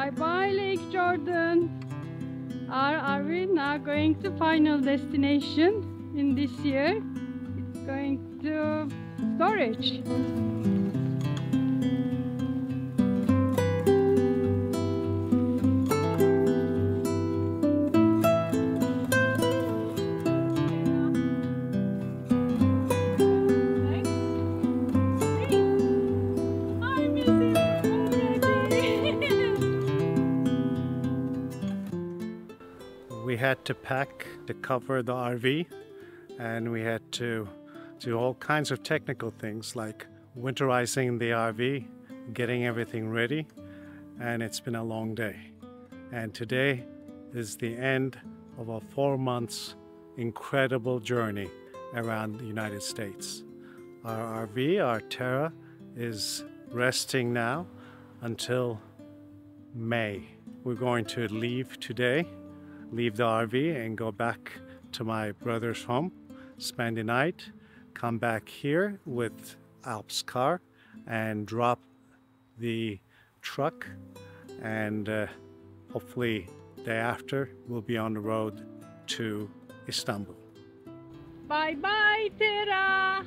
Bye bye Lake Jordan. Are we now going to final destination in this year? It's going to storage. We had to pack to cover the RV, and we had to do all kinds of technical things like winterizing the RV, getting everything ready, and it's been a long day. And today is the end of a 4 months incredible journey around the United States. Our RV, our Tera, is resting now until May. We're going to leave today, leave the RV and go back to my brother's home, spend the night, come back here with Alp's car and drop the truck, and hopefully day after we'll be on the road to Istanbul. Bye bye Tera.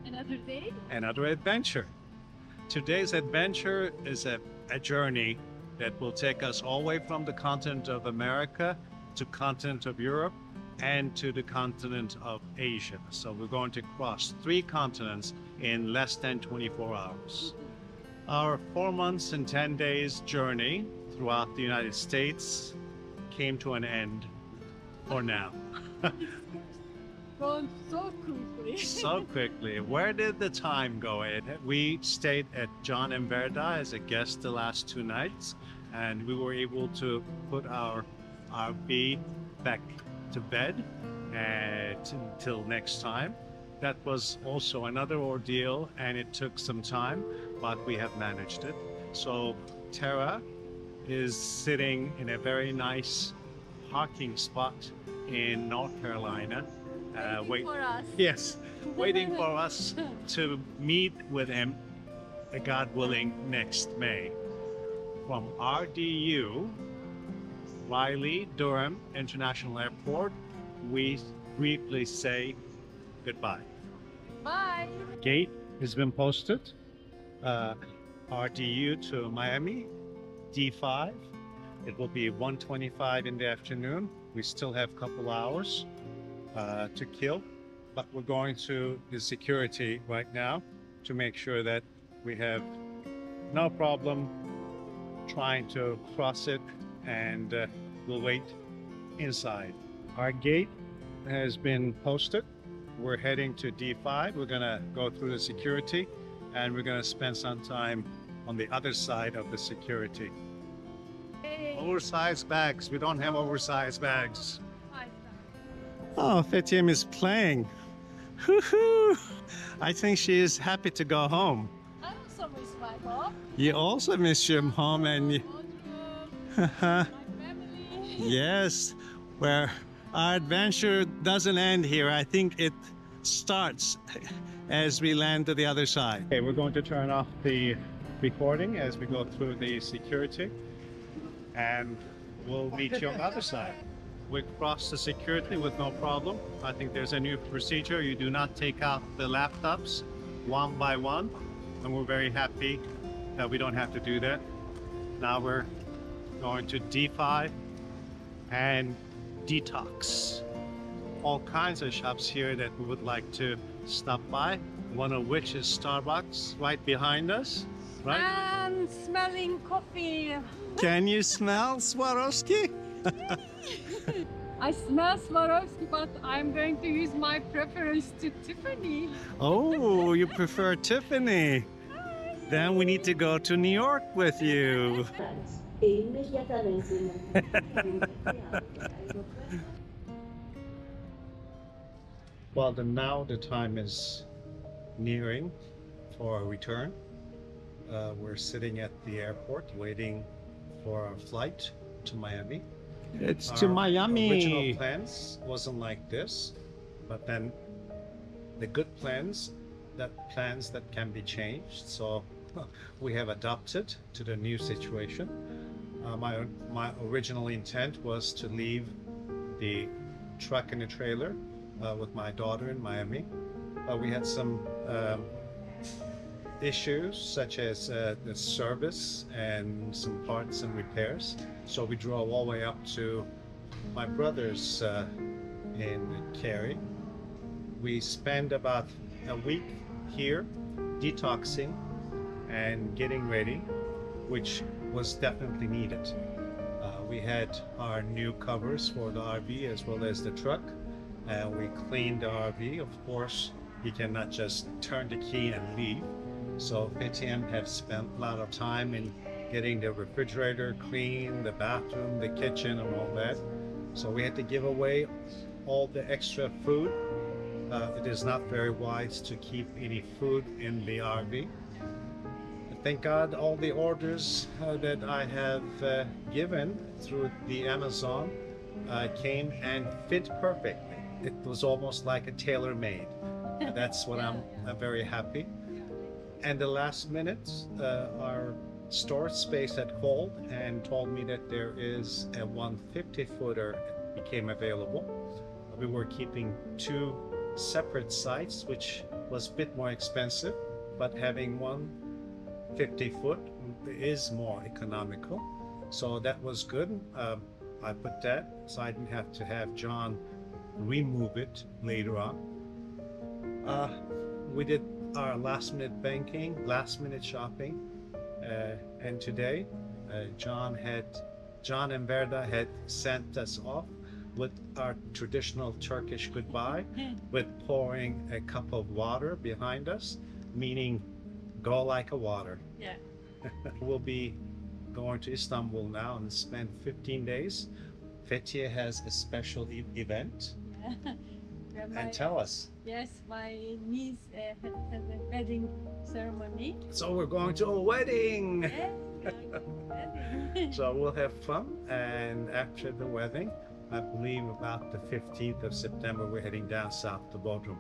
Another day? Another adventure. Today's adventure is a journey that will take us all the way from the continent of America to continent of Europe and to the continent of Asia. So we're going to cross 3 continents in less than 24 hours. Our 4 months and 10 days journey throughout the United States came to an end for now. Gone so quickly. So quickly. Where did the time go, Ed? We stayed at John and Verda as a guest the last 2 nights, and we were able to put our RV back to bed until next time. That was also another ordeal, and it took some time, but we have managed it. So Tera is sitting in a very nice parking spot in North Carolina. Waiting for us. Yes, waiting for us to meet with him, God willing, next May. From RDU, Raleigh-Durham International Airport, we briefly say goodbye. Bye. Gate has been posted. RDU to Miami, D5. It will be 1:25 in the afternoon. We still have a couple hours to kill, but we're going to the security right now to make sure that we have no problem trying to cross it, and we'll wait inside. Our gate has been posted. We're heading to D5. We're gonna go through the security, and we're gonna spend some time on the other side of the security. Hey. Oversized bags. We don't have oversized bags. Hi. Oh, Fethiye'm is playing. Woohoo! I think she is happy to go home. I also miss my mom. You also miss your home, and you... My family. Yes, where our adventure doesn't end here. I think it starts as we land to the other side. Okay, we're going to turn off the recording as we go through the security, and we'll meet you on the other side. We crossed the security with no problem. I think there's a new procedure. You do not take out the laptops one by one, and we're very happy that we don't have to do that. Now we're going to D5 and Detox. All kinds of shops here that we would like to stop by. one of which is Starbucks right behind us, right? I'm smelling coffee. Can you smell Swarovski? I smell Swarovski, but I'm going to use my preference to Tiffany. Oh, you prefer Tiffany. Then we need to go to New York with you. Well, now the time is nearing for our return. We're sitting at the airport waiting for our flight to Miami. It's Our to Miami. original plans wasn't like this, but then the good plans that can be changed. So we have adapted to the new situation. My original intent was to leave the truck and the trailer with my daughter in Miami. We had some issues such as the service and some parts and repairs. So we drove all the way up to my brother's in Cary. We spent about a week here detoxing and getting ready, which was definitely needed. We had our new covers for the RV as well as the truck. We cleaned the RV. Of course, you cannot just turn the key and leave. So Fethi have spent a lot of time in getting the refrigerator clean, the bathroom, the kitchen, and all that. So we had to give away all the extra food. It is not very wise to keep any food in the RV. Thank God all the orders that I have given through the Amazon came and fit perfectly. It was almost like a tailor-made. That's what I'm very happy. And the last minute, our storage space had called and told me that there is a 150-footer became available. We were keeping two separate sites, which was a bit more expensive, but having one 50-foot is more economical. So that was good. I put that so I didn't have to have John remove it later on. We did our last minute banking, last minute shopping, and today John and Verda had sent us off with our traditional Turkish goodbye, with pouring a cup of water behind us, meaning go like a water. Yeah. We'll be going to Istanbul now and spend 15 days. Fethiye has a special event. Yeah. And tell us. Yes, my niece has a wedding ceremony. So we're going to a wedding. Yeah, we are going to a wedding. So we'll have fun, and after the wedding, I believe about the 15th of September, we're heading down south to Bodrum.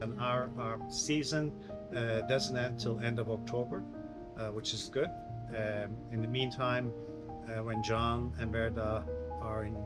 And our season doesn't end till end of October, which is good. In the meantime, when John and Verda are in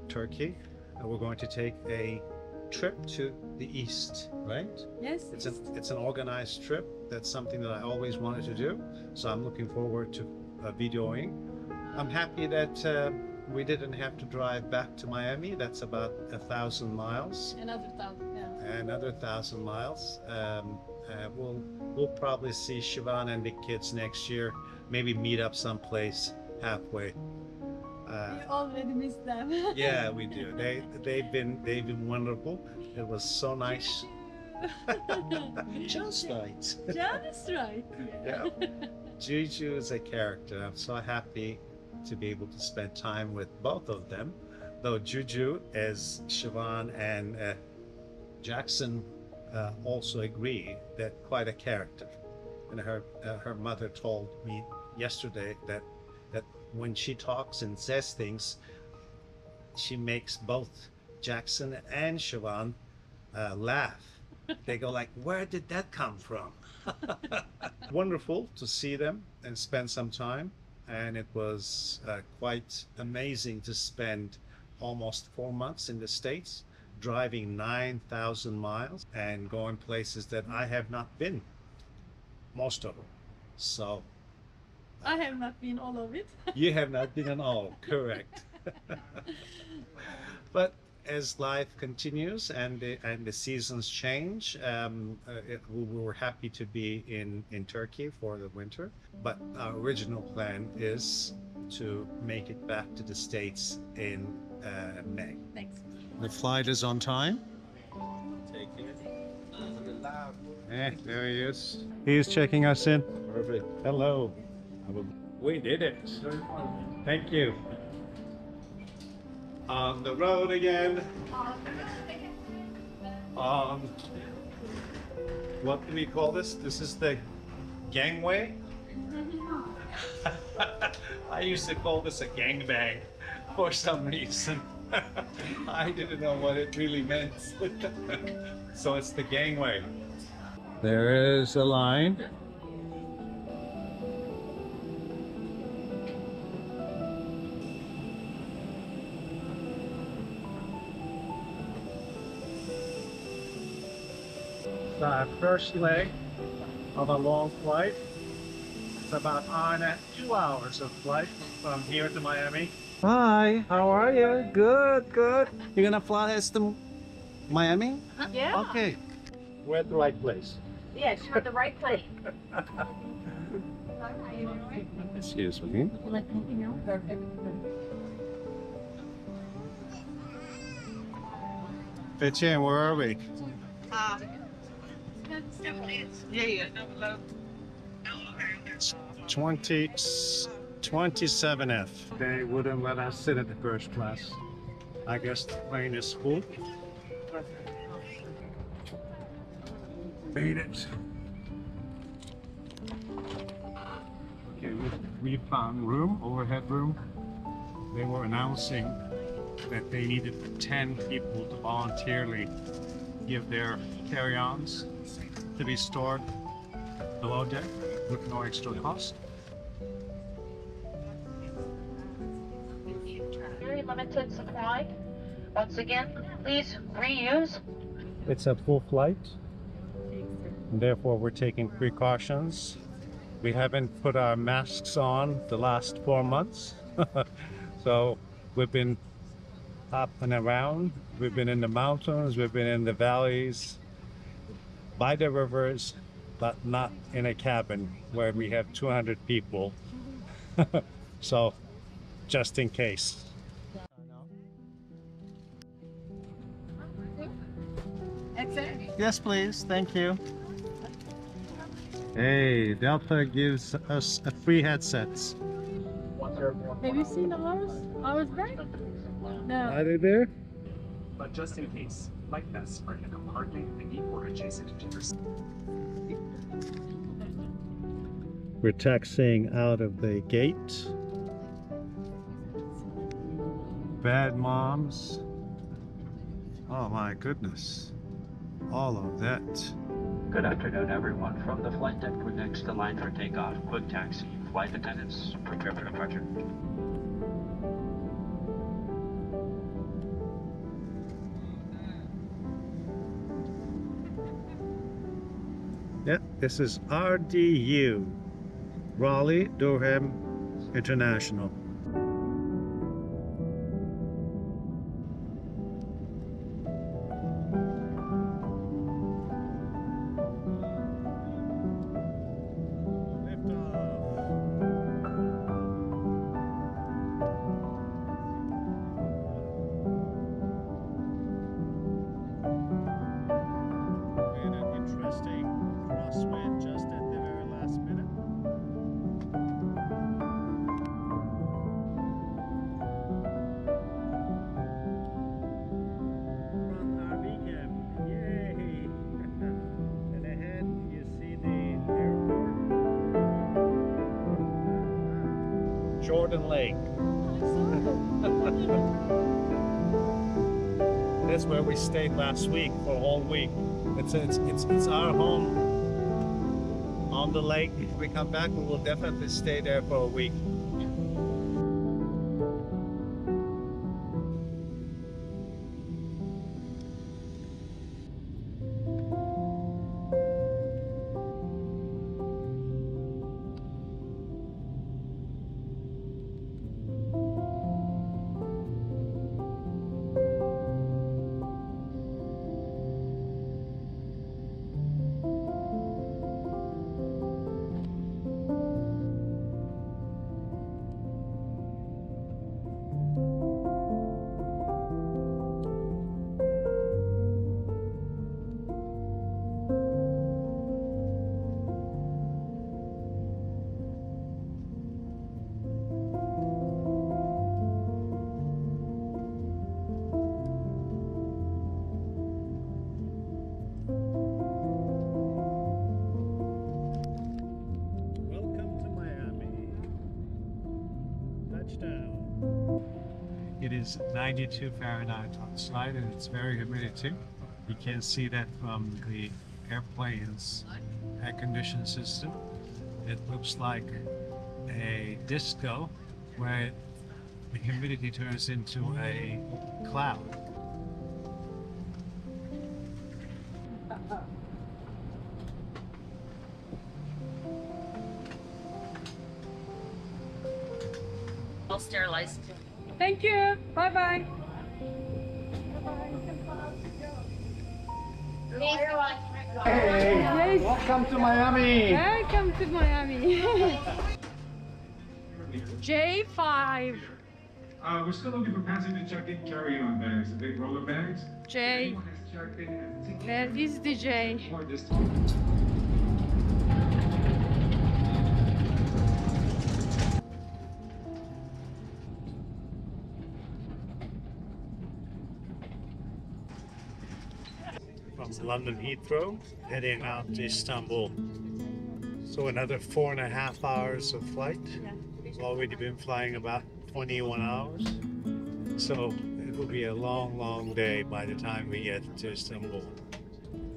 Turkey, we're going to take a trip to the east, right? Yes. It's an organized trip. That's something that I always wanted to do. So I'm looking forward to videoing. I'm happy that we didn't have to drive back to Miami. That's about 1,000 miles. Another 1,000, yeah. Another 1,000 miles. We'll probably see Siobhan and the kids next year. Maybe meet up someplace halfway. We already missed them. Yeah, we do. They've been wonderful. It was so nice. Just right. Just right. Yeah. Juju is a character. I'm so happy to be able to spend time with both of them. Though Juju, as Siobhan and Jackson also agree, that quite a character. And her mother told me yesterday that when she talks and says things, she makes both Jackson and Siobhan laugh. They go like, where did that come from? Wonderful to see them and spend some time. And it was quite amazing to spend almost 4 months in the States, driving 9,000 miles and going places that I have not been, most of them. So I have not been all of it. you have not been in all, correct. But as life continues and the seasons change, we were happy to be in Turkey for the winter. But our original plan is to make it back to the States in May. Thanks. The flight is on time. There he is. He is checking us in. Perfect. Hello. We did it. Thank you. On the road again. What do we call this? This is the gangway. I used to call this a gangbang for some reason. I didn't know what it really meant. So it's the gangway. There is a line. It's our first leg of a long flight. It's about 2 hours of flight from here to Miami. Hi, how are you? Good, good. You're gonna fly us to Miami? Yeah. Okay. We're at the right place. Yes, you're at the right place. Excuse me. Etienne, where are we? Yeah. 27F. They wouldn't let us sit at the first class. I guess the plane is full. Made it. Okay, we found room, overhead room. They were announcing that they needed 10 people to voluntarily give their carry-ons to be stored below deck with no extra cost. Very limited supply. Once again, please reuse. It's a full flight, and therefore we're taking precautions. We haven't put our masks on the last 4 months. So we've been up and around. We've been in the mountains, we've been in the valleys, by the rivers, but not in a cabin where we have 200 people. So just in case. That's it. Yes, please. Thank you. Hey, Delta gives us a free headsets. Have you seen ours? Ours back? No. Are they there? But just in case, like this are in a compartment thingy or adjacent to your. We're taxiing out of the gate. Bad moms. Oh my goodness. All of that. Good afternoon, everyone. From the flight deck, we're next in line for takeoff. Quick taxi. Flight attendants, prepare for departure. Yep, this is RDU, Raleigh Durham International. Jordan Lake. That's where we stayed last week for a whole week. It's our home on the lake. If we come back, we will definitely stay there for a week. is 92 Fahrenheit outside and it's very humid too. You can see that from the airplane's air conditioning system. It looks like a disco where the humidity turns into a cloud. All sterilized. Thank you. Bye bye. Hey, Yes. welcome to Miami. Welcome to Miami. J5. We're still looking for passenger check-in carry-on bags, the big roller bags. J. Anyone has checked in and ticket Where is the J? or this From London Heathrow, heading out to Istanbul. So another 4.5 hours of flight. We've already been flying about 21 hours. So it will be a long, long day by the time we get to Istanbul.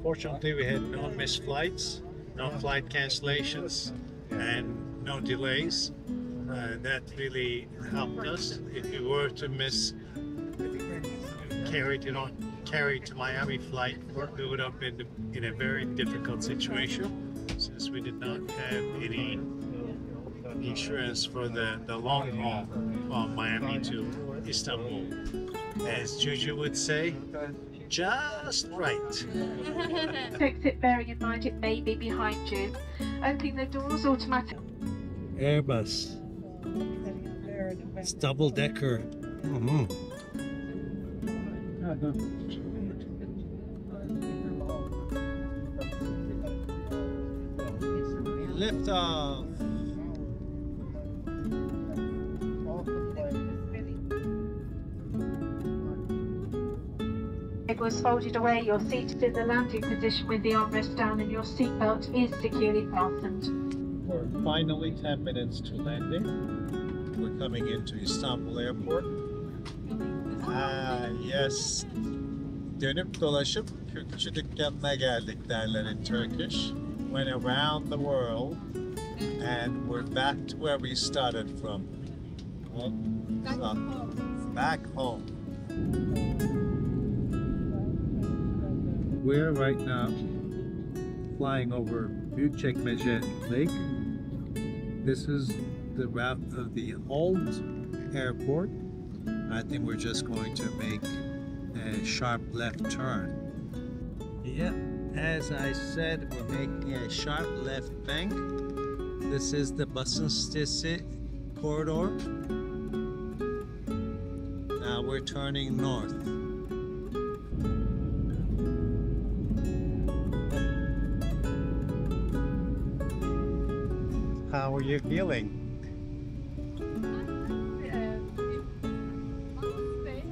Fortunately, we had no missed flights, no flight cancellations, and no delays. That really helped us. If you were to miss carry to Miami flight, we would have been in a very difficult situation since we did not have any insurance for the long haul from Miami to Istanbul. As Juju would say, just right. Exit bearing in mind it may be behind you. Opening the doors automatically. Airbus. It's double-decker. Lift off. It was folded away. You're seated in the landing position with the armrest down and your seatbelt is securely fastened. We're finally 10 minutes to landing. We're coming into Istanbul Airport. Yes. Dönüp dolaşıp Kürkçü dükkanına geldik derler in Turkish. Went around the world and we're back to where we started from. Back home. We're right now flying over Büyükçekmece Lake. This is the route of the old airport. I think we're just going to make a sharp left turn. Yep, as I said, we're making a sharp left bank. This is the Basın Sitesi corridor. Now we're turning north. How are you feeling?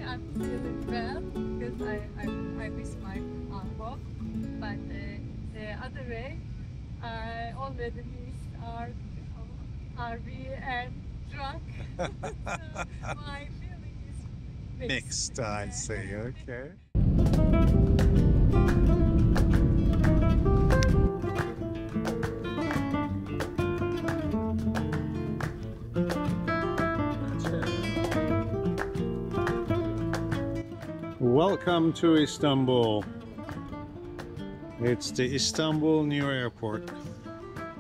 I'm feeling well because I miss my walk, but the other way I already missed our RV and truck. So my feeling is Mixed, I see, okay. Welcome to Istanbul. It's the Istanbul New Airport.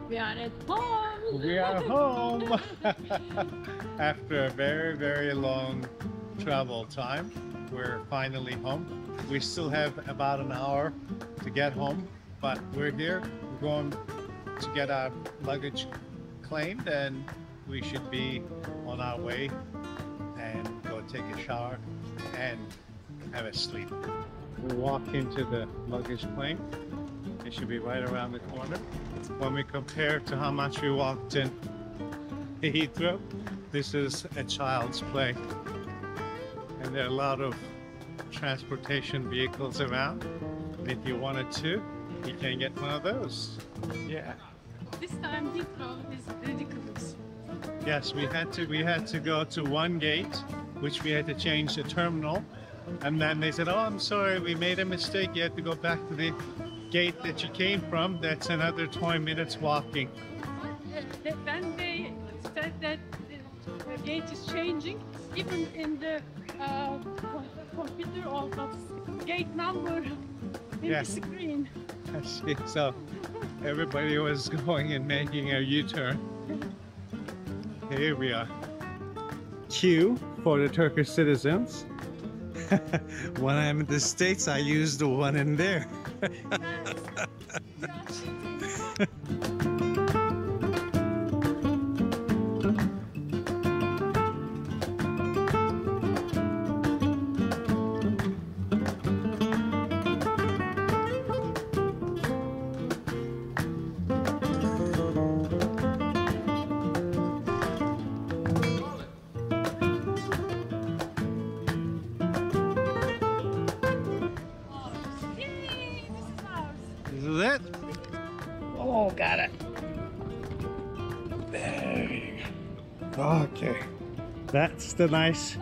We are at home. We are home after a very, very long travel time. We're finally home. We still have about an hour to get home, but we're here. We're going to get our luggage claimed and we should be on our way and go take a shower and have a sleep. We'll walk into the luggage claim. It should be right around the corner. When we compare to how much we walked in Heathrow, this is a child's play. And there are a lot of transportation vehicles around. And if you wanted to, you can get one of those. Yeah. This time Heathrow is ridiculous. Yes, we had to go to one gate which we had to change the terminal. And then they said, oh, I'm sorry, we made a mistake. You have to go back to the gate that you came from. That's another 20 minutes walking. When they said that the gate is changing, even in the computer of the gate number in the screen. So everybody was going and making a U-turn. Here we are. Queue for the Turkish citizens. When I'm in the States, I use the one in there. This is it. Oh, got it. There you go. Okay. That's the nice